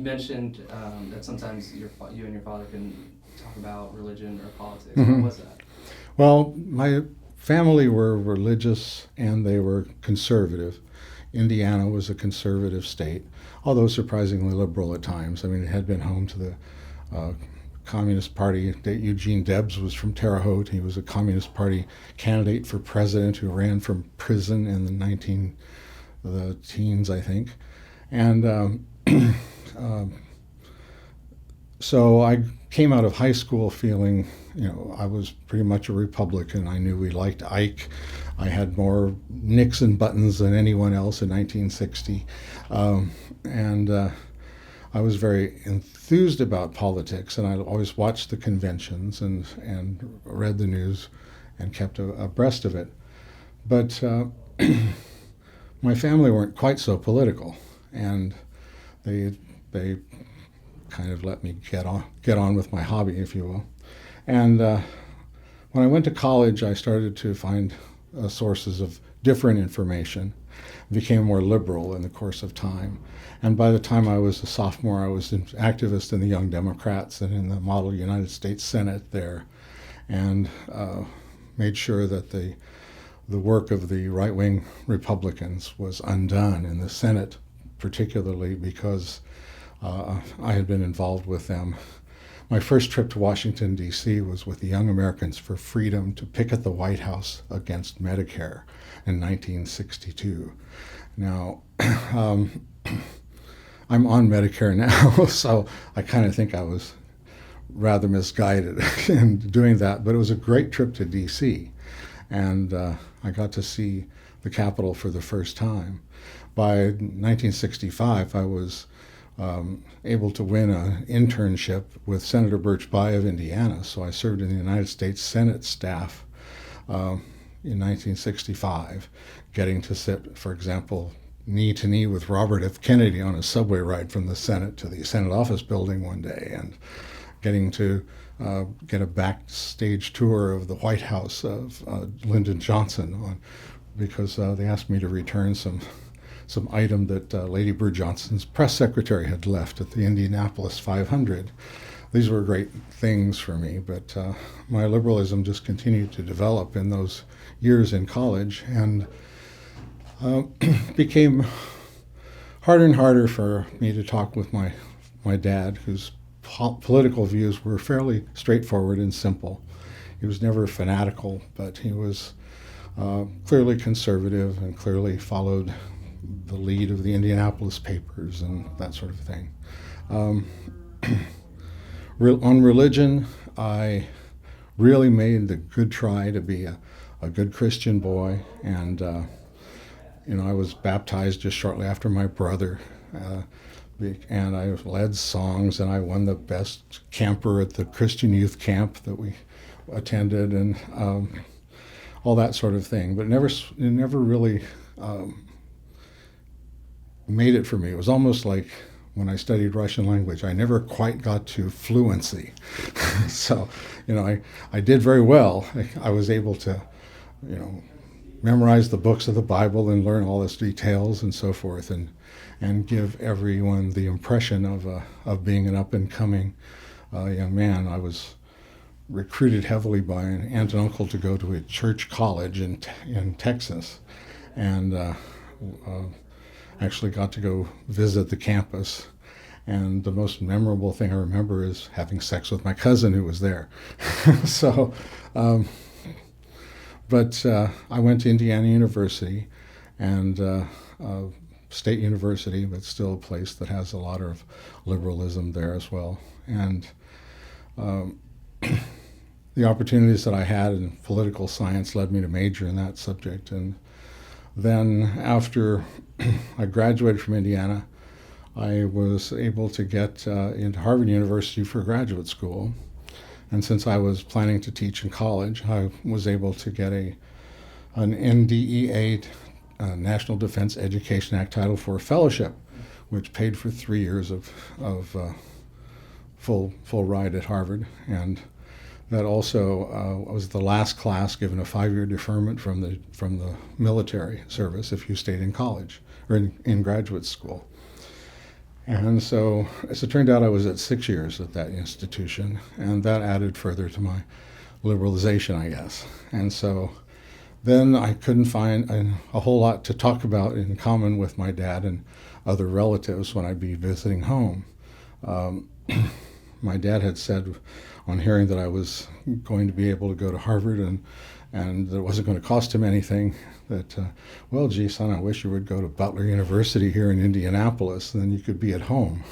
You mentioned that sometimes you and your father can talk about religion or politics. Mm-hmm. What was that? Well, my family were religious and they were conservative. Indiana was a conservative state, although surprisingly liberal at times. I mean, it had been home to the uh, Communist Party. Eugene Debs was from Terre Haute. He was a Communist Party candidate for president who ran from prison in the teens, I think. And um, so I came out of high school feeling, I was pretty much a Republican. I knew we liked Ike. I had more Nixon buttons than anyone else in 1960. And I was very enthused about politics, and I always watched the conventions and read the news and kept abreast of it. But my family weren't quite so political, and they kind of let me get on with my hobby, if you will. And when I went to college, I started to find sources of different information, became more liberal in the course of time. And by the time I was a sophomore, I was an activist in the Young Democrats and in the model United States Senate there, and made sure that the work of the right-wing Republicans was undone in the Senate, particularly because I had been involved with them. My first trip to Washington, D.C. was with the Young Americans for Freedom to picket the White House against Medicare in 1962. Now, I'm on Medicare now, so I kind of think I was rather misguided in doing that, but it was a great trip to D.C., and I got to see the Capitol for the first time. By 1965, I was able to win an internship with Senator Birch Bayh of Indiana. So I served in the United States Senate staff in 1965, getting to sit, for example, knee to knee with Robert F. Kennedy on a subway ride from the Senate to the Senate office building one day, and getting to get a backstage tour of the White House of Lyndon Johnson because they asked me to return some item that Lady Bird Johnson's press secretary had left at the Indianapolis 500. These were great things for me, but my liberalism just continued to develop in those years in college, and became harder and harder for me to talk with my dad, whose political views were fairly straightforward and simple. He was never fanatical, but he was clearly conservative and clearly followed the lead of the Indianapolis papers and that sort of thing. On religion, I really made the good try to be a good Christian boy, and I was baptized just shortly after my brother, and I led songs, and I won the best camper at the Christian youth camp that we attended, and all that sort of thing. But it never really made it for me. It was almost like when I studied Russian language, I never quite got to fluency. So, I did very well. I was able to, memorize the books of the Bible and learn all its details and so forth, and give everyone the impression of being an up-and-coming young man. I was recruited heavily by an aunt and uncle to go to a church college in Texas, and actually got to go visit the campus. And the most memorable thing I remember is having sex with my cousin who was there. So, but I went to Indiana University, and State University, but still a place that has a lot of liberalism there as well. And the opportunities that I had in political science led me to major in that subject. And then after I graduated from Indiana, I was able to get into Harvard University for graduate school. And since I was planning to teach in college, I was able to get an NDEA, National Defense Education Act Title IV fellowship, which paid for 3 years of full ride at Harvard. And that also was the last class given a 5-year deferment from the military service if you stayed in college or in graduate school. And so, as it turned out, I was at 6 years at that institution, and that added further to my liberalization, I guess. And so then I couldn't find a whole lot to talk about in common with my dad and other relatives when I'd be visiting home. Um, my dad had said, on hearing that I was going to be able to go to Harvard and that it wasn't going to cost him anything, that, well, gee, son, I wish you would go to Butler University here in Indianapolis, and then you could be at home.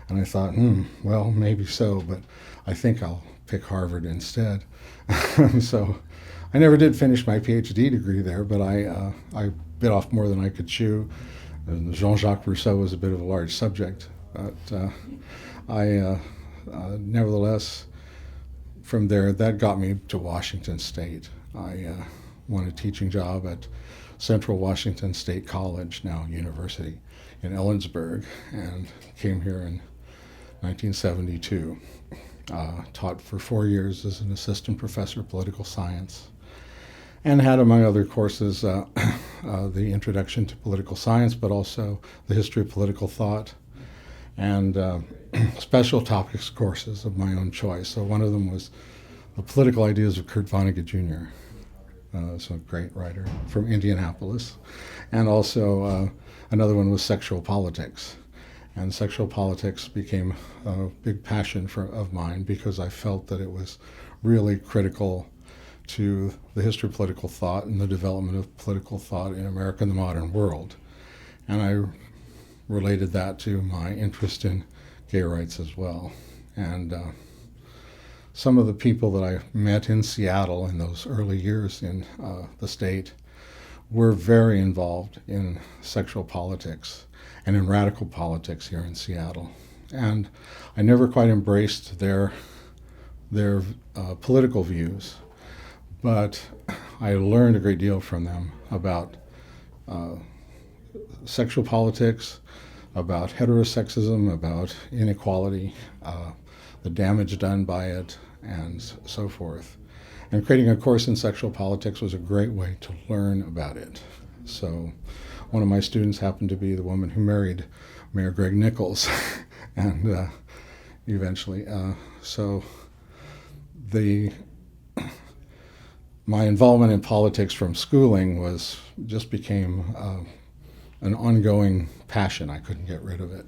And I thought, well, maybe so, but I think I'll pick Harvard instead. So I never did finish my PhD degree there, but I bit off more than I could chew. And Jean-Jacques Rousseau was a bit of a large subject, but nevertheless, from there, that got me to Washington State. I won a teaching job at Central Washington State College, now University, in Ellensburg, and came here in 1972. Taught for 4 years as an assistant professor of political science, and had, among other courses, the introduction to political science, but also the history of political thought, and special topics courses of my own choice. So one of them was the political ideas of Kurt Vonnegut Jr., so a great writer from Indianapolis, and also another one was sexual politics. And sexual politics became a big passion of mine because I felt that it was really critical to the history of political thought and the development of political thought in America and the modern world. And I related that to my interest in gay rights as well. And some of the people that I met in Seattle in those early years in the state were very involved in sexual politics and in radical politics here in Seattle. And I never quite embraced their political views, but I learned a great deal from them about sexual politics, about heterosexism, about inequality, the damage done by it, and so forth. And creating a course in sexual politics was a great way to learn about it. So one of my students happened to be the woman who married Mayor Greg Nichols, and eventually, my involvement in politics from schooling just became an ongoing passion. I couldn't get rid of it.